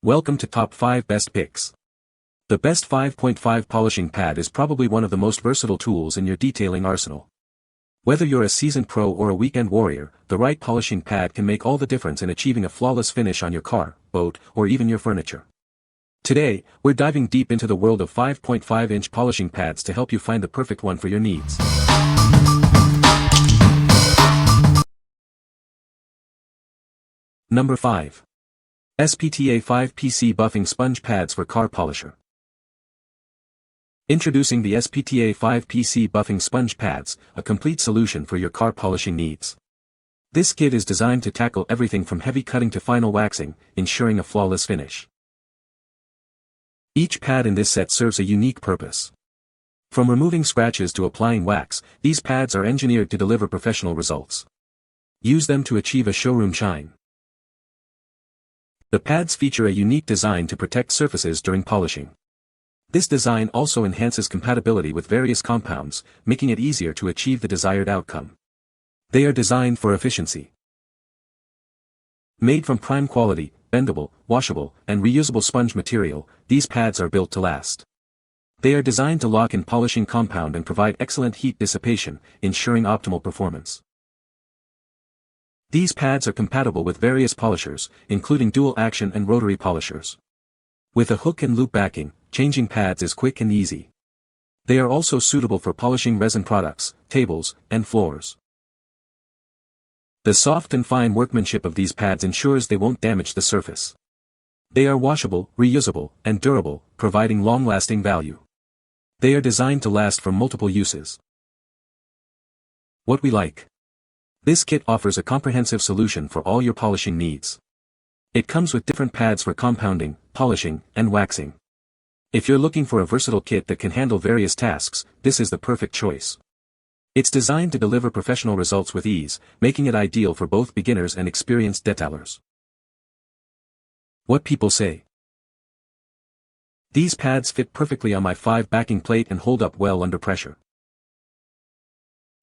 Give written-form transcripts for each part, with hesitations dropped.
Welcome to Top 5 Best Picks. The best 5.5 polishing pad is probably one of the most versatile tools in your detailing arsenal. Whether you're a seasoned pro or a weekend warrior, the right polishing pad can make all the difference in achieving a flawless finish on your car, boat, or even your furniture. Today, we're diving deep into the world of 5.5-inch polishing pads to help you find the perfect one for your needs. Number 5. SPTA 5PC Buffing Sponge Pads for Car Polisher. Introducing the SPTA 5PC Buffing Sponge Pads, a complete solution for your car polishing needs. This kit is designed to tackle everything from heavy cutting to final waxing, ensuring a flawless finish. Each pad in this set serves a unique purpose. From removing scratches to applying wax, these pads are engineered to deliver professional results. Use them to achieve a showroom shine. The pads feature a unique design to protect surfaces during polishing. This design also enhances compatibility with various compounds, making it easier to achieve the desired outcome. They are designed for efficiency. Made from prime quality, bendable, washable, and reusable sponge material, these pads are built to last. They are designed to lock in polishing compound and provide excellent heat dissipation, ensuring optimal performance. These pads are compatible with various polishers, including dual-action and rotary polishers. With a hook and loop backing, changing pads is quick and easy. They are also suitable for polishing resin products, tables, and floors. The soft and fine workmanship of these pads ensures they won't damage the surface. They are washable, reusable, and durable, providing long-lasting value. They are designed to last for multiple uses. What we like. This kit offers a comprehensive solution for all your polishing needs. It comes with different pads for compounding, polishing, and waxing. If you're looking for a versatile kit that can handle various tasks, this is the perfect choice. It's designed to deliver professional results with ease, making it ideal for both beginners and experienced detailers. What people say. These pads fit perfectly on my 5 backing plate and hold up well under pressure.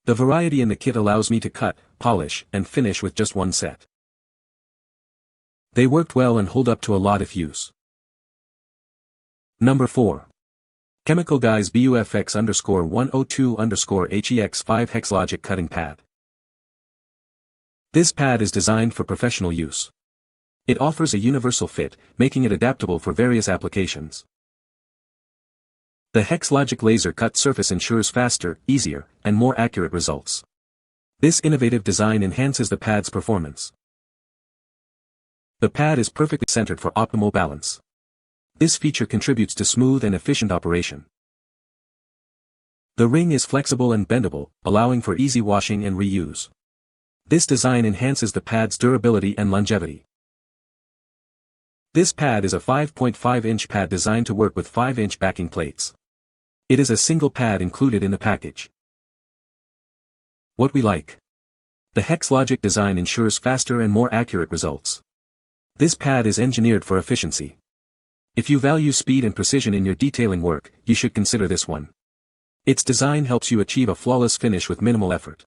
The variety in the kit allows me to cut, polish, and finish with just one set. They worked well and hold up to a lot of use. Number 4. Chemical Guys BUFX_102_HEX5 Hex-Logic Cutting Pad. This pad is designed for professional use. It offers a universal fit, making it adaptable for various applications. The Hex-Logic laser cut surface ensures faster, easier, and more accurate results. This innovative design enhances the pad's performance. The pad is perfectly centered for optimal balance. This feature contributes to smooth and efficient operation. The ring is flexible and bendable, allowing for easy washing and reuse. This design enhances the pad's durability and longevity. This pad is a 5.5-inch pad designed to work with 5-inch backing plates. It is a single pad included in the package. What we like. The Hex-Logic design ensures faster and more accurate results. This pad is engineered for efficiency. If you value speed and precision in your detailing work, you should consider this one. Its design helps you achieve a flawless finish with minimal effort.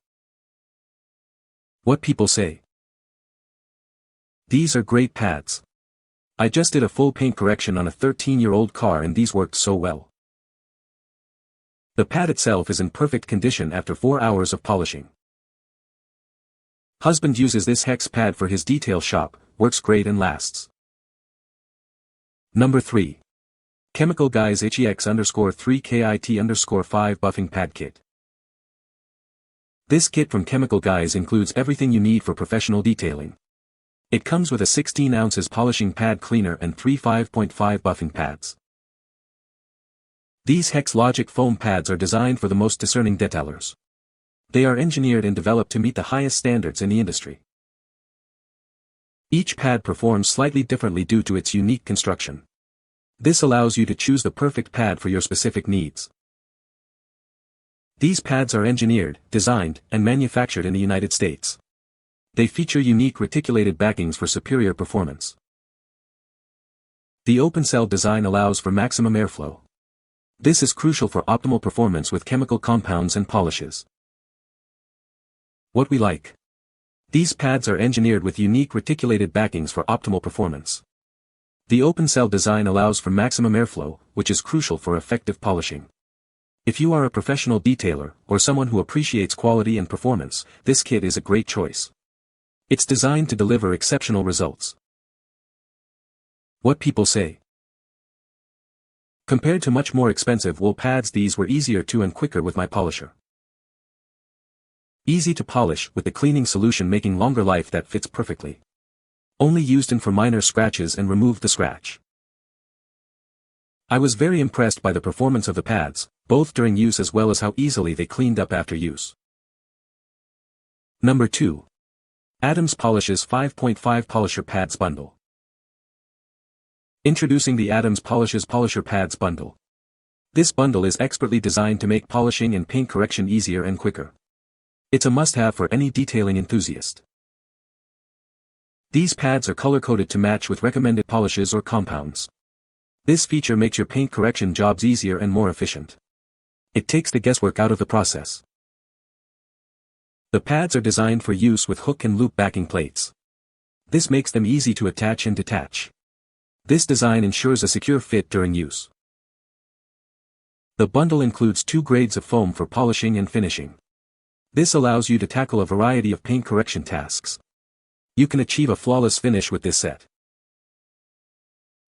What people say. These are great pads. I just did a full paint correction on a 13-year-old car and these worked so well. The pad itself is in perfect condition after 4 hours of polishing. Husband uses this hex pad for his detail shop, works great and lasts. Number 3. Chemical Guys HEX_3KIT_5 Buffing Pad Kit. This kit from Chemical Guys includes everything you need for professional detailing. It comes with a 16 ounces polishing pad cleaner and 3 5.5 buffing pads. These Hex-Logic foam pads are designed for the most discerning detailers. They are engineered and developed to meet the highest standards in the industry. Each pad performs slightly differently due to its unique construction. This allows you to choose the perfect pad for your specific needs. These pads are engineered, designed, and manufactured in the United States. They feature unique reticulated backings for superior performance. The open cell design allows for maximum airflow. This is crucial for optimal performance with chemical compounds and polishes. What we like. These pads are engineered with unique reticulated backings for optimal performance. The open cell design allows for maximum airflow, which is crucial for effective polishing. If you are a professional detailer, or someone who appreciates quality and performance, this kit is a great choice. It's designed to deliver exceptional results. What people say. Compared to much more expensive wool pads, these were easier to and quicker with my polisher. Easy to polish with the cleaning solution, making longer life that fits perfectly. Only used in for minor scratches and removed the scratch. I was very impressed by the performance of the pads, both during use as well as how easily they cleaned up after use. Number 2. Adams Polishes 5.5 Polisher Pads Bundle. Introducing the Adams Polishes Polisher Pads Bundle. This bundle is expertly designed to make polishing and paint correction easier and quicker. It's a must-have for any detailing enthusiast. These pads are color-coded to match with recommended polishes or compounds. This feature makes your paint correction jobs easier and more efficient. It takes the guesswork out of the process. The pads are designed for use with hook and loop backing plates. This makes them easy to attach and detach. This design ensures a secure fit during use. The bundle includes 2 grades of foam for polishing and finishing. This allows you to tackle a variety of paint correction tasks. You can achieve a flawless finish with this set.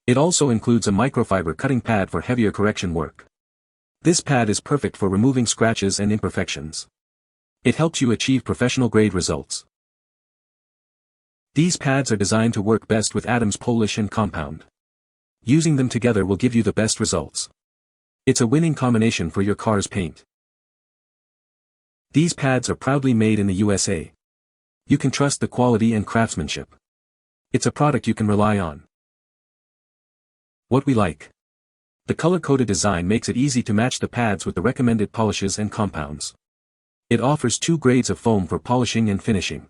It also includes a microfiber cutting pad for heavier correction work. This pad is perfect for removing scratches and imperfections. It helps you achieve professional-grade results. These pads are designed to work best with Adams Polish and Compound. Using them together will give you the best results. It's a winning combination for your car's paint. These pads are proudly made in the USA. You can trust the quality and craftsmanship. It's a product you can rely on. What we like. The color-coded design makes it easy to match the pads with the recommended polishes and compounds. It offers 2 grades of foam for polishing and finishing.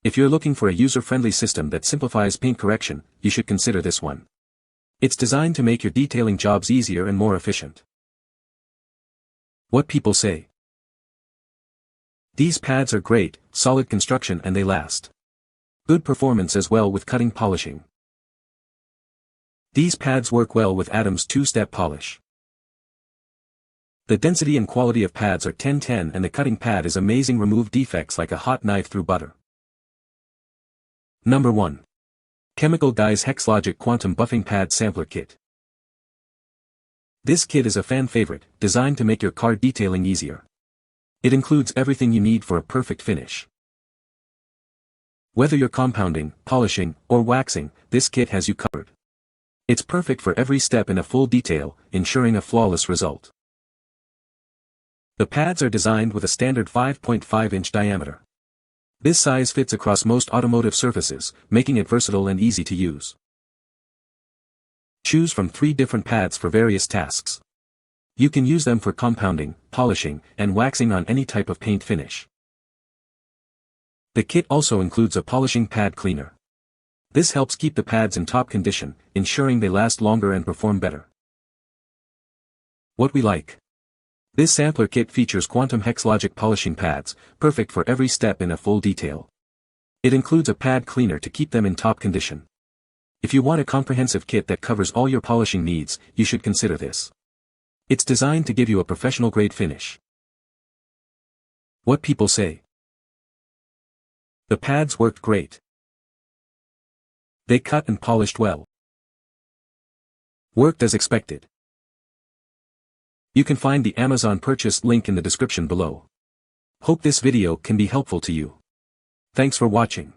If you're looking for a user-friendly system that simplifies paint correction, you should consider this one. It's designed to make your detailing jobs easier and more efficient. What people say. These pads are great, solid construction, and they last. Good performance as well with cutting polishing. These pads work well with Adams 2-step polish. The density and quality of pads are 10/10, and the cutting pad is amazing, remove defects like a hot knife through butter. Number 1. Chemical Guys Hex-Logic Quantum Buffing Pad Sampler Kit. This kit is a fan favorite, designed to make your car detailing easier. It includes everything you need for a perfect finish. Whether you're compounding, polishing, or waxing, this kit has you covered. It's perfect for every step in a full detail, ensuring a flawless result. The pads are designed with a standard 5.5-inch diameter. This size fits across most automotive surfaces, making it versatile and easy to use. Choose from 3 different pads for various tasks. You can use them for compounding, polishing, and waxing on any type of paint finish. The kit also includes a polishing pad cleaner. This helps keep the pads in top condition, ensuring they last longer and perform better. What we like. This sampler kit features Quantum Hex-Logic polishing pads, perfect for every step in a full detail. It includes a pad cleaner to keep them in top condition. If you want a comprehensive kit that covers all your polishing needs, you should consider this. It's designed to give you a professional-grade finish. What people say. The pads worked great. They cut and polished well. Worked as expected. You can find the Amazon purchase link in the description below. Hope this video can be helpful to you. Thanks for watching.